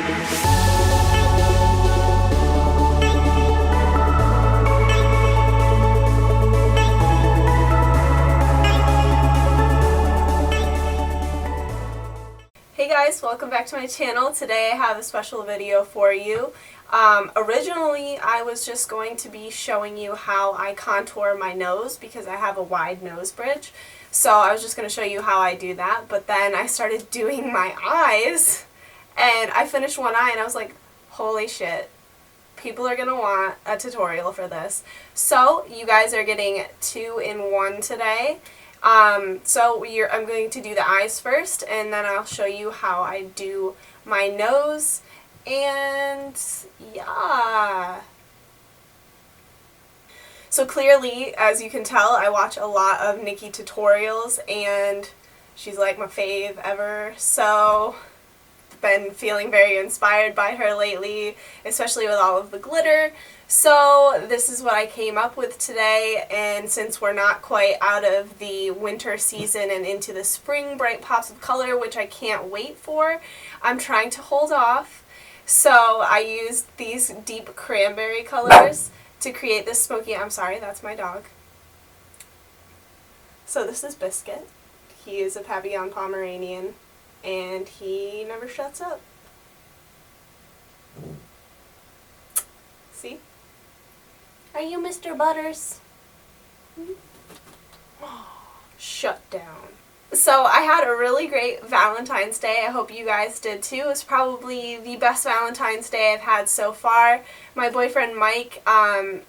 Hey guys, welcome back to my channel. Today I have a special video for you. Originally I was just going to be showing you how I contour my nose because I have a wide nose bridge. So I was just going to show you how I do that, but then I started doing my eyes and I finished one eye and I was like, holy shit, people are going to want a tutorial for this. So you guys are getting 2 in 1 today. I'm going to do the eyes first, and then I'll show you how I do my nose, and yeah. So clearly, as you can tell, I watch a lot of Nikki tutorials, and she's like my fave ever, so been feeling very inspired by her lately, especially with all of the glitter. So this is what I came up with today, and since we're not quite out of the winter season and into the spring bright pops of color, which I can't wait for, I'm trying to hold off. So I used these deep cranberry colors to create this smoky, I'm sorry, that's my dog. So this is Biscuit. He is a Papillon Pomeranian, and he never shuts up. See? Are you Mr. Butters? Shut down. So I had a really great Valentine's Day. I hope you guys did too. It was probably the best Valentine's Day I've had so far. My boyfriend Mike,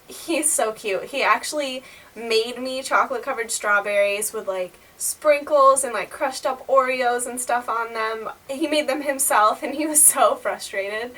he's so cute. He actually made me chocolate covered strawberries with like sprinkles and like crushed up Oreos and stuff on them. He made them himself and he was so frustrated.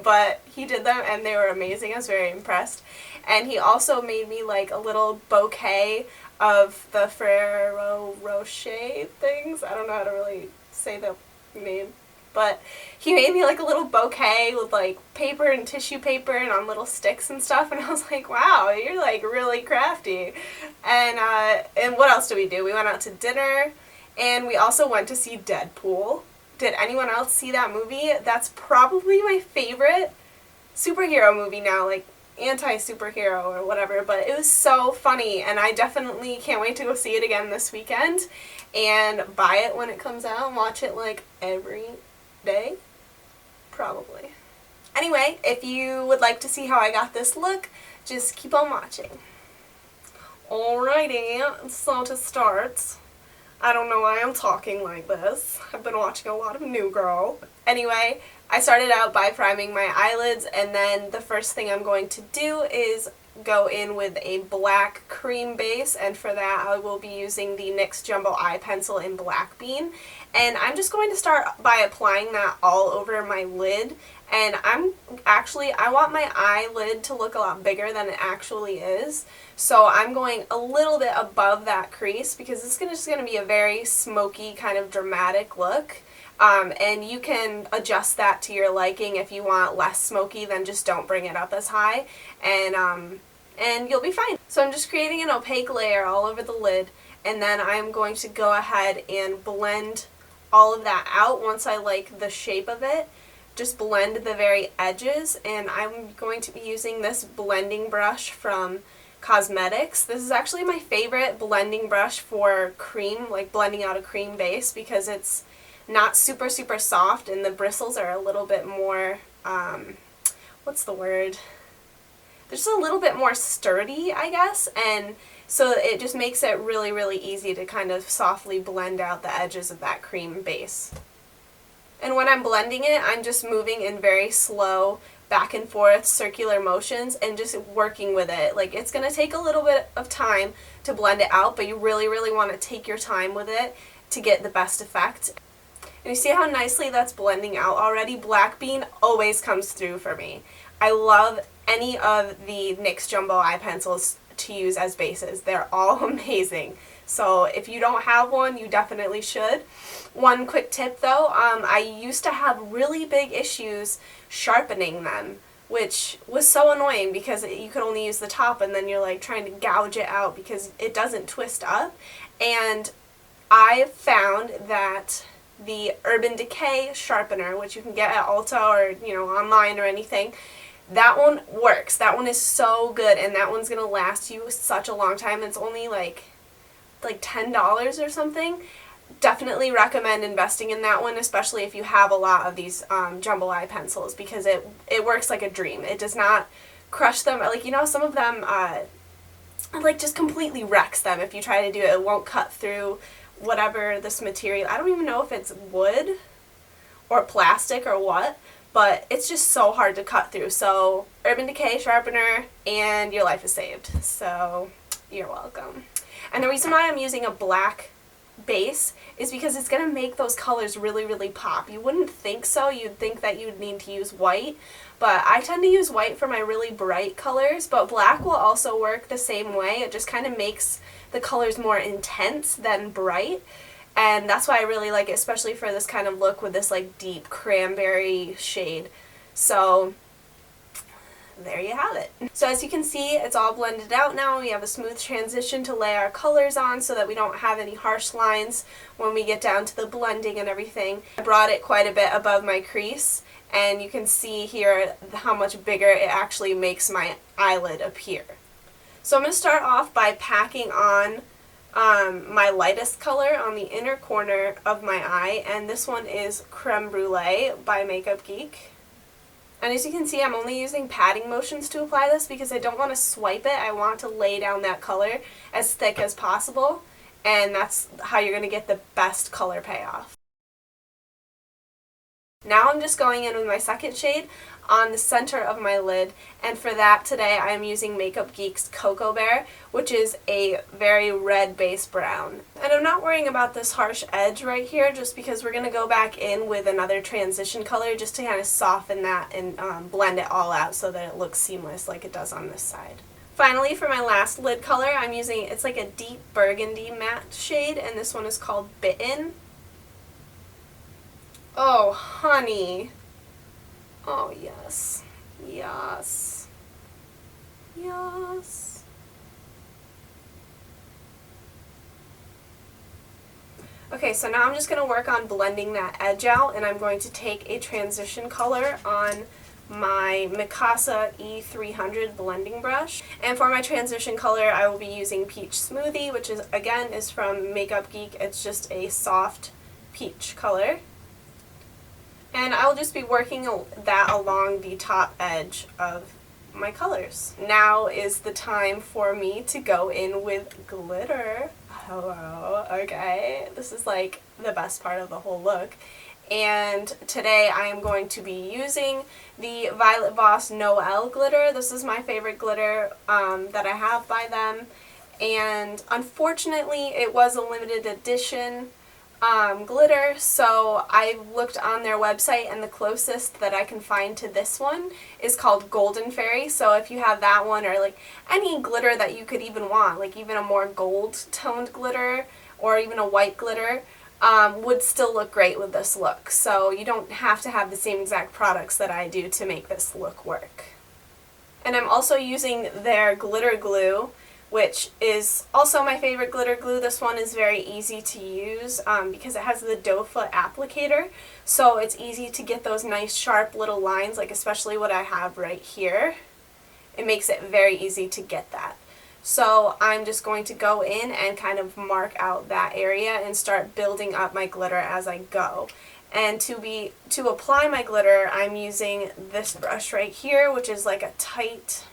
But he did them and they were amazing. I was very impressed. And he also made me like a little bouquet of the Ferrero Rocher things. I don't know how to really say the name. But he made me like a little bouquet with like paper and tissue paper and on little sticks and stuff. And I was like, wow, you're like really crafty. And what else did we do? We went out to dinner and we also went to see Deadpool. Did anyone else see that movie? That's probably my favorite superhero movie now, like anti-superhero or whatever, but it was so funny and I definitely can't wait to go see it again this weekend and buy it when it comes out and watch it like every day, probably. Anyway, if you would like to see how I got this look, just keep on watching. Alrighty, so to start, I don't know why I'm talking like this. I've been watching a lot of New Girl. Anyway, I started out by priming my eyelids, and then the first thing I'm going to do is go in with a black cream base, and for that I will be using the NYX Jumbo Eye Pencil in Black Bean. And I'm just going to start by applying that all over my lid, and I want my eyelid to look a lot bigger than it actually is. So I'm going a little bit above that crease because it's just going to be a very smoky kind of dramatic look. And you can adjust that to your liking. If you want less smoky, then just don't bring it up as high, and you'll be fine. So I'm just creating an opaque layer all over the lid, and then I'm going to go ahead and blend all of that out once I like the shape of it. Just blend the very edges, and I'm going to be using this blending brush from Cosmetics. This is actually my favorite blending brush for cream, like blending out a cream base, because it's not super soft and the bristles are a little bit more, what's the word? They're just a little bit more sturdy, I guess, and so it just makes it really easy to kind of softly blend out the edges of that cream base. And when I'm blending it, I'm just moving in very slow back and forth circular motions and just working with it. Like, it's going to take a little bit of time to blend it out, but you really want to take your time with it to get the best effect. And you see how nicely that's blending out already? Black Bean always comes through for me. I love any of the NYX Jumbo Eye Pencils to use as bases. They're all amazing. So if you don't have one, you definitely should. One quick tip though, I used to have really big issues sharpening them, which was so annoying because you could only use the top and then you're like trying to gouge it out because it doesn't twist up. And I found that the Urban Decay sharpener, which you can get at Ulta or, you know, online or anything. That one works. That one is so good, and that one's going to last you such a long time. It's only like $10 or something. Definitely recommend investing in that one, especially if you have a lot of these jumbo eye pencils, because it works like a dream. It does not crush them. Like, you know, some of them like just completely wrecks them if you try to do it. It won't cut through whatever this material. I don't even know if it's wood or plastic or what, but it's just so hard to cut through. So Urban Decay sharpener, and your life is saved. So you're welcome. And the reason why I'm using a black base is because it's going to make those colors really, really pop. You wouldn't think so. You'd think that you'd need to use white, but I tend to use white for my really bright colors, but black will also work the same way. It just kind of makes the colors more intense than bright, and that's why I really like it, especially for this kind of look with this like deep cranberry shade. So there you have it. So as you can see, it's all blended out now. We have a smooth transition to lay our colors on so that we don't have any harsh lines when we get down to the blending and everything. I brought it quite a bit above my crease, and you can see here how much bigger it actually makes my eyelid appear. So I'm going to start off by packing on my lightest color on the inner corner of my eye, and this one is Creme Brulee by Makeup Geek. And as you can see, I'm only using patting motions to apply this because I don't want to swipe it. I want to lay down that color as thick as possible, and that's how you're going to get the best color payoff. Now I'm just going in with my second shade on the center of my lid, and for that today I am using Makeup Geek's Cocoa Bear, which is a very red base brown. And I'm not worrying about this harsh edge right here just because we're going to go back in with another transition color just to kind of soften that and blend it all out so that it looks seamless like it does on this side. Finally, for my last lid color, I'm using, it's like a deep burgundy matte shade, and this one is called Bitten. Oh, honey. Oh, yes. Yes. Yes. Okay, so now I'm just going to work on blending that edge out, and I'm going to take a transition color on my Mikasa E300 blending brush. And for my transition color, I will be using Peach Smoothie, which is, again, is from Makeup Geek. It's just a soft peach color. And I'll just be working that along the top edge of my colors. Now is the time for me to go in with glitter. Hello, okay. This is like the best part of the whole look. And today I am going to be using the Violet Voss Noel glitter. This is my favorite glitter that I have by them. And unfortunately it was a limited edition glitter, so I looked on their website, and the closest that I can find to this one is called Golden Fairy. So if you have that one, or like any glitter that you could even want, like even a more gold toned glitter or even a white glitter, would still look great with this look. So you don't have to have the same exact products that I do to make this look work. And I'm also using their glitter glue, which is also my favorite glitter glue. This one is very easy to use because it has the doe foot applicator, so it's easy to get those nice sharp little lines, like especially what I have right here. It makes it very easy to get that. So I'm just going to go in and kind of mark out that area and start building up my glitter as I go. And to apply my glitter, I'm using this brush right here, which is like a tight,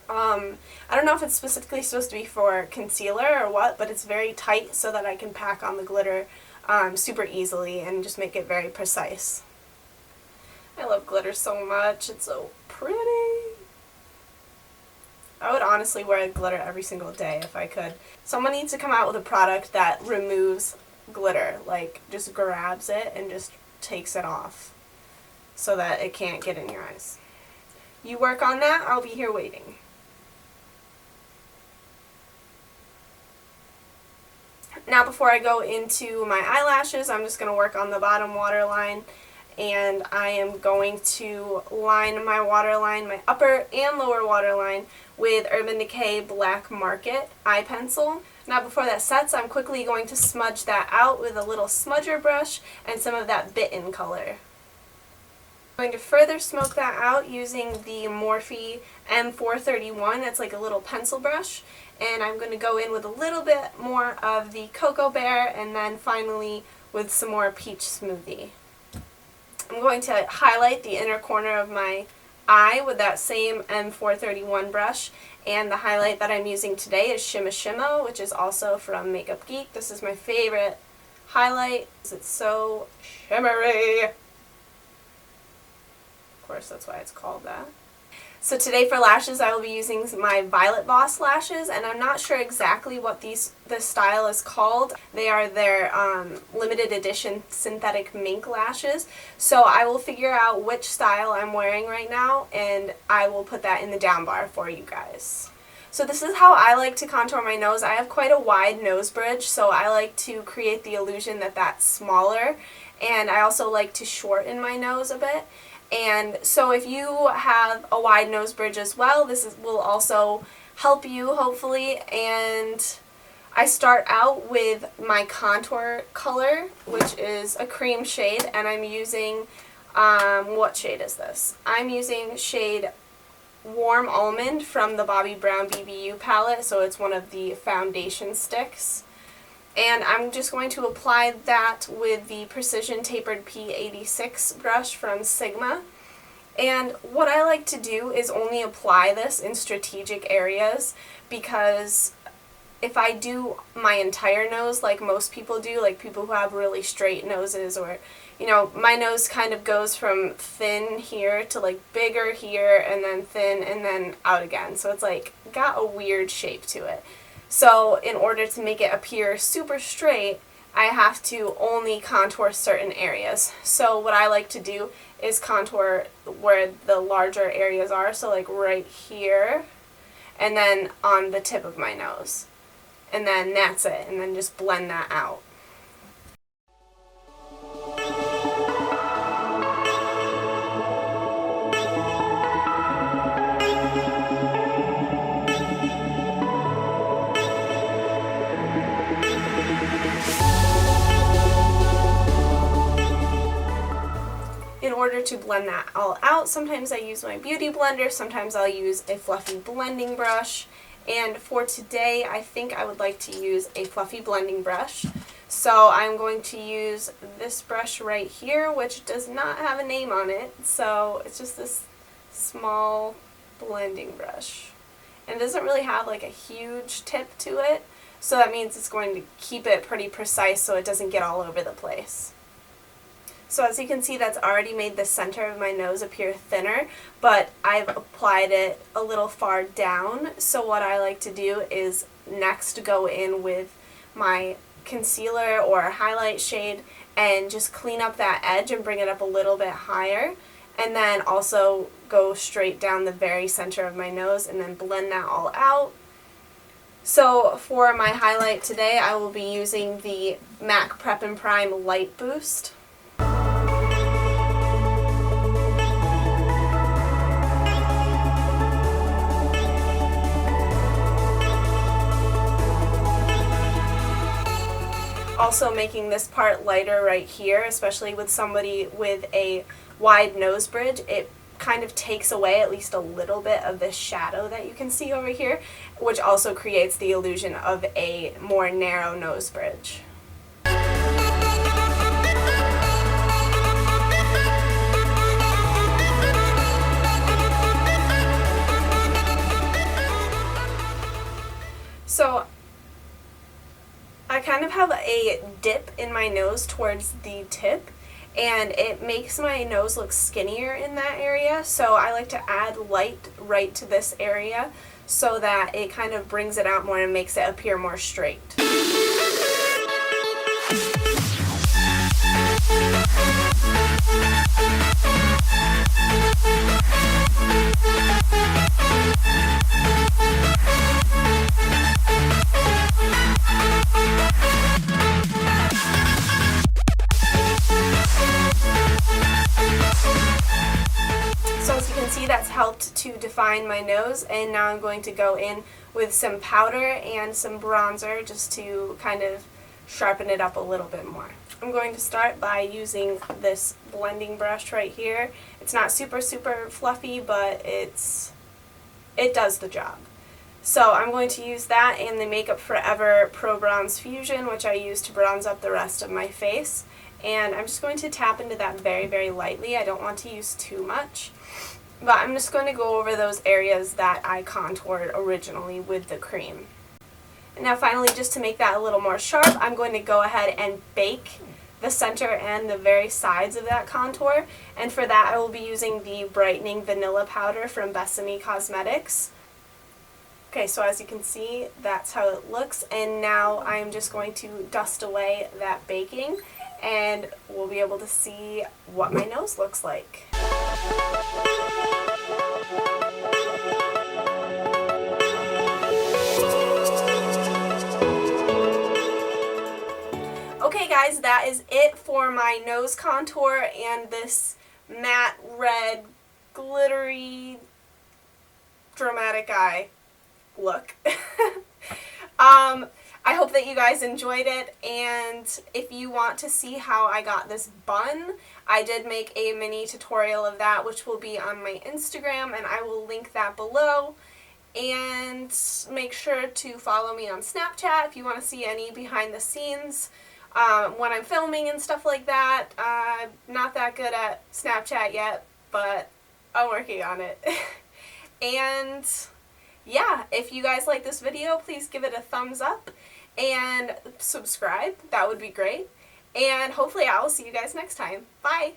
I don't know if it's specifically supposed to be for concealer or what, but it's very tight so that I can pack on the glitter super easily and just make it very precise. I love glitter so much. It's so pretty. I would honestly wear glitter every single day if I could. Someone needs to come out with a product that removes glitter, like just grabs it and just takes it off so that it can't get in your eyes. You work on that, I'll be here waiting. Now before I go into my eyelashes, I'm just going to work on the bottom waterline, and I am going to line my waterline, my upper and lower waterline, with Urban Decay Black Market eye pencil. Now before that sets, I'm quickly going to smudge that out with a little smudger brush and some of that Bitten color. I'm going to further smoke that out using the Morphe M431. It's like a little pencil brush, and I'm going to go in with a little bit more of the Cocoa Bear, and then finally with some more Peach Smoothie. I'm going to highlight the inner corner of my eye with that same M431 brush, and the highlight that I'm using today is Shimma, which is also from Makeup Geek. This is my favorite highlight. It's so shimmery. Of course, that's why it's called that. So today for lashes, I will be using my Violet Voss lashes, and I'm not sure exactly what this style is called. They are their limited edition synthetic mink lashes. So I will figure out which style I'm wearing right now, and I will put that in the down bar for you guys. So this is how I like to contour my nose. I have quite a wide nose bridge, so I like to create the illusion that that's smaller, and I also like to shorten my nose a bit. And so if you have a wide nose bridge as well, will also help you, hopefully. And I start out with my contour color, which is a cream shade, and I'm using, what shade is this? I'm using shade Warm Almond from the Bobbi Brown BBU palette, so it's one of the foundation sticks. And I'm just going to apply that with the Precision Tapered P86 brush from Sigma. And what I like to do is only apply this in strategic areas, because if I do my entire nose like most people do, like people who have really straight noses, or, you know, my nose kind of goes from thin here to like bigger here, and then thin, and then out again. So it's like got a weird shape to it. So in order to make it appear super straight, I have to only contour certain areas. So what I like to do is contour where the larger areas are, so like right here, and then on the tip of my nose. And then that's it, and then just blend that out. In order to blend that all out, sometimes I use my beauty blender, sometimes I'll use a fluffy blending brush, and for today I think I would like to use a fluffy blending brush. So I'm going to use this brush right here, which does not have a name on it, so it's just this small blending brush. And it doesn't really have like a huge tip to it, so that means it's going to keep it pretty precise so it doesn't get all over the place. So as you can see, that's already made the center of my nose appear thinner, but I've applied it a little far down. So what I like to do is next go in with my concealer or highlight shade and just clean up that edge and bring it up a little bit higher. And then also go straight down the very center of my nose and then blend that all out. So for my highlight today, I will be using the MAC Prep and Prime Light Boost. Also making this part lighter right here, especially with somebody with a wide nose bridge, it kind of takes away at least a little bit of this shadow that you can see over here, which also creates the illusion of a more narrow nose bridge. So I kind of have a dip in my nose towards the tip, and it makes my nose look skinnier in that area, so I like to add light right to this area so that it kind of brings it out more and makes it appear more straight. see that's helped to define my nose, and now I'm going to go in with some powder and some bronzer just to kind of sharpen it up a little bit more. I'm going to start by using this blending brush right here. It's not super fluffy, but it does the job. So I'm going to use that and the Makeup Forever Pro Bronze Fusion, which I use to bronze up the rest of my face. And I'm just going to tap into that very lightly. I don't want to use too much. But I'm just going to go over those areas that I contoured originally with the cream. And now finally, just to make that a little more sharp, I'm going to go ahead and bake the center and the very sides of that contour. And for that, I will be using the Brightening Vanilla Powder from Besame Cosmetics. Okay, so as you can see, that's how it looks. And now I'm just going to dust away that baking, and we'll be able to see what my nose looks like. Okay guys, that is it for my nose contour and this matte red glittery dramatic eye look. I hope that you guys enjoyed it, and if you want to see how I got this bun, I did make a mini tutorial of that, which will be on my Instagram, and I will link that below. And make sure to follow me on Snapchat if you want to see any behind the scenes when I'm filming and stuff like that. I'm not that good at Snapchat yet, but I'm working on it. And yeah, if you guys like this video, please give it a thumbs up and subscribe. That would be great. And hopefully I will see you guys next time. Bye!